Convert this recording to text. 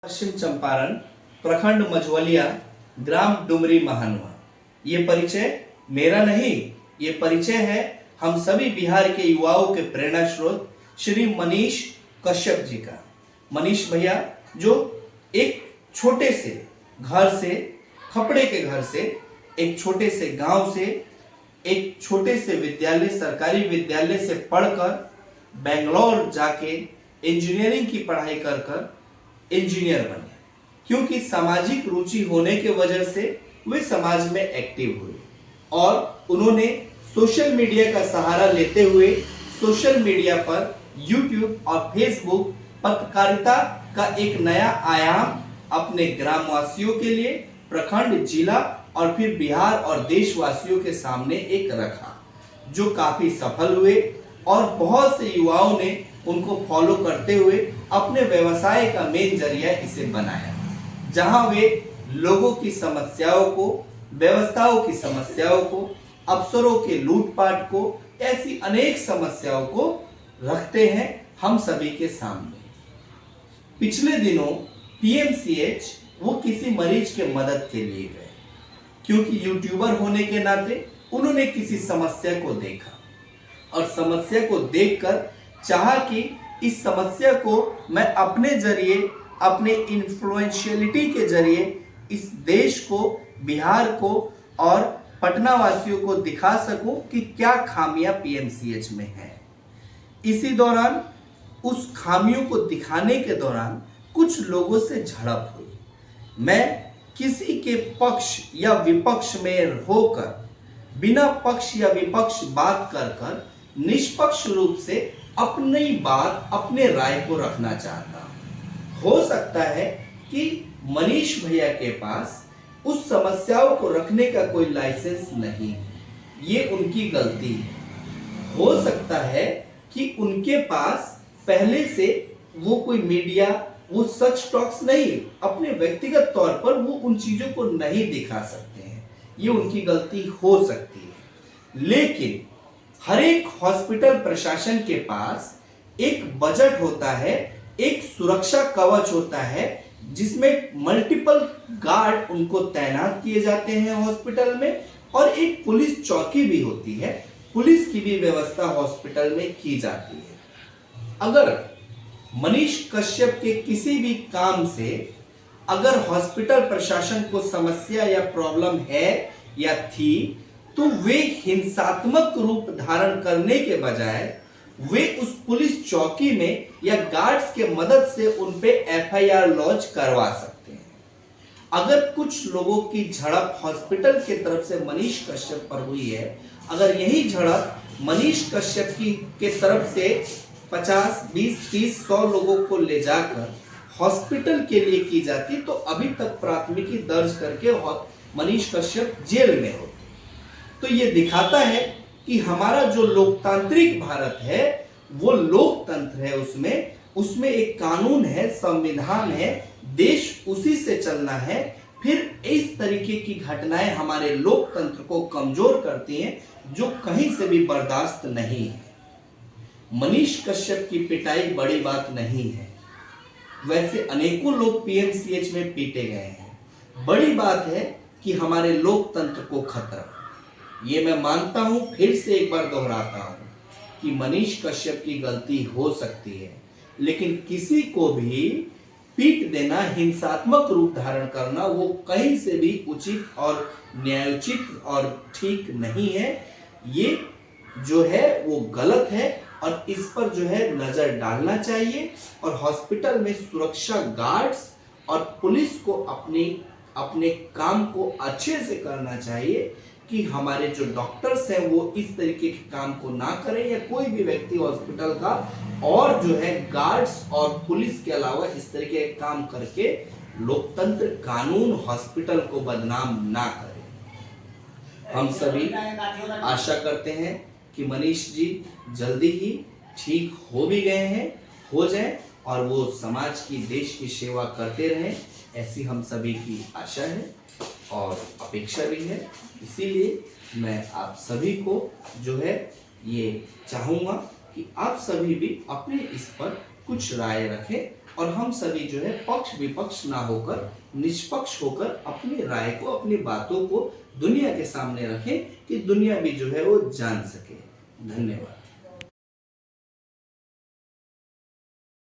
पश्चिम चंपारण प्रखंड मझवलिया ग्राम डुमरी महानुआ। ये परिचय मेरा नहीं, ये परिचय है हम सभी बिहार के युवाओं के प्रेरणा स्रोत श्री मनीष कश्यप जी का। मनीष भैया जो एक छोटे से घर से, खपड़े के घर से, एक छोटे से गांव से, एक छोटे से विद्यालय, सरकारी विद्यालय से पढ़कर बेंगलोर जाके इंजीनियरिंग की पढ़ाई कर कर इंजीनियर बने। क्योंकि सामाजिक रुचि होने के वजह से वे समाज में एक्टिव हुए और उन्होंने सोशल मीडिया का सहारा लेते हुए सोशल मीडिया पर यूट्यूब और फेसबुक पत्रकारिता का एक नया आयाम अपने ग्रामवासियों के लिए, प्रखंड, जिला और फिर बिहार और देशवासियों के सामने एक रखा, जो काफी सफल हुए और बहुत से युवाओं ने उनको फॉलो करते हुए अपने व्यवसाय का मेन जरिया इसे बनाया, जहां वे लोगों की समस्याओं को, व्यवस्थाओं की समस्याओं को, अफसरों के लूटपाट को, ऐसी अनेक समस्याओं को रखते हैं हम सभी के सामने। पिछले दिनों पीएमसीएच वो किसी मरीज के मदद के लिए गए, क्योंकि यूट्यूबर होने के नाते उन्होंने किसी समस्या को देखा और समस्या को देखकर चाहा कि इस समस्या को मैं अपने जरिए, अपने इन्फ्लुएंशियलिटी के जरिए इस देश को, बिहार को और पटना वासियों को दिखा सकूं कि क्या खामियां पीएमसीएच में हैं। इसी दौरान उस खामियों को दिखाने के दौरान कुछ लोगों से झड़प हुई। मैं किसी के पक्ष या विपक्ष में होकर, बिना पक्ष या विपक्ष बात कर निष्पक्ष रूप से अपनी बात, अपने राय को रखना चाहता हूं। हो सकता है कि मनीष भैया के पास उस समस्याओं को रखने का कोई लाइसेंस नहीं है, ये उनकी गलती है। हो सकता है कि उनके पास पहले से वो कोई मीडिया, वो सच टॉक्स नहीं, अपने व्यक्तिगत तौर पर वो उन चीजों को नहीं दिखा सकते हैं, ये उनकी गलती हो सकती है। लेकिन हर एक हॉस्पिटल प्रशासन के पास एक बजट होता है, एक सुरक्षा कवच होता है, जिसमें मल्टीपल गार्ड उनको तैनात किए जाते हैं हॉस्पिटल में, और एक पुलिस चौकी भी होती है, पुलिस की भी व्यवस्था हॉस्पिटल में की जाती है। अगर मनीष कश्यप के किसी भी काम से अगर हॉस्पिटल प्रशासन को समस्या या प्रॉब्लम है या थी, तो वे हिंसात्मक रूप धारण करने के बजाय वे उस पुलिस चौकी में या गार्ड्स के मदद से उन पे एफआईआर लॉन्च करवा सकते हैं। अगर कुछ लोगों की झड़प हॉस्पिटल की तरफ से मनीष कश्यप पर हुई है, अगर यही झड़प मनीष कश्यप की के तरफ से 50, 20, 30, 100 लोगों को ले जाकर हॉस्पिटल के लिए की जाती, तो अभी तक प्राथमिकी दर्ज करके मनीष कश्यप जेल में होते। तो ये दिखाता है कि हमारा जो लोकतांत्रिक भारत है वो लोकतंत्र है, उसमें एक कानून है, संविधान है, देश उसी से चलना है। फिर इस तरीके की घटनाएं हमारे लोकतंत्र को कमजोर करती हैं, जो कहीं से भी बर्दाश्त नहीं है। मनीष कश्यप की पिटाई बड़ी बात नहीं है, वैसे अनेकों लोग पीएमसीएच में पीटे गए हैं। बड़ी बात है कि हमारे लोकतंत्र को खतरा। ये मैं मानता हूं, फिर से एक बार दोहराता हूं कि मनीष कश्यप की गलती हो सकती है, लेकिन किसी को भी पीट देना, हिंसात्मक रूप धारण करना, वो कहीं से भी उचित और न्यायोचित और ठीक नहीं है। ये जो है वो गलत है और इस पर जो है नजर डालना चाहिए, और हॉस्पिटल में सुरक्षा गार्ड्स और पुलिस को अपने काम को अच्छे से करना चाहिए कि हमारे जो डॉक्टर्स हैं वो इस तरीके के काम को ना करें, या कोई भी व्यक्ति हॉस्पिटल का और जो है गार्ड्स और पुलिस के अलावा इस तरीके के काम करके लोकतंत्र, कानून, हॉस्पिटल को बदनाम ना करें। हम सभी आशा करते हैं कि मनीष जी जल्दी ही ठीक हो भी गए हैं, हो जाए और वो समाज की, देश की सेवा करते रहें, ऐसी हम सभी की आशा है और अपेक्षा भी है। इसीलिए मैं आप सभी को जो है ये चाहूँगा कि आप सभी भी अपने इस पर कुछ राय रखें और हम सभी जो है पक्ष विपक्ष ना होकर निष्पक्ष होकर अपनी राय को, अपनी बातों को दुनिया के सामने रखें कि दुनिया भी जो है वो जान सके। धन्यवाद।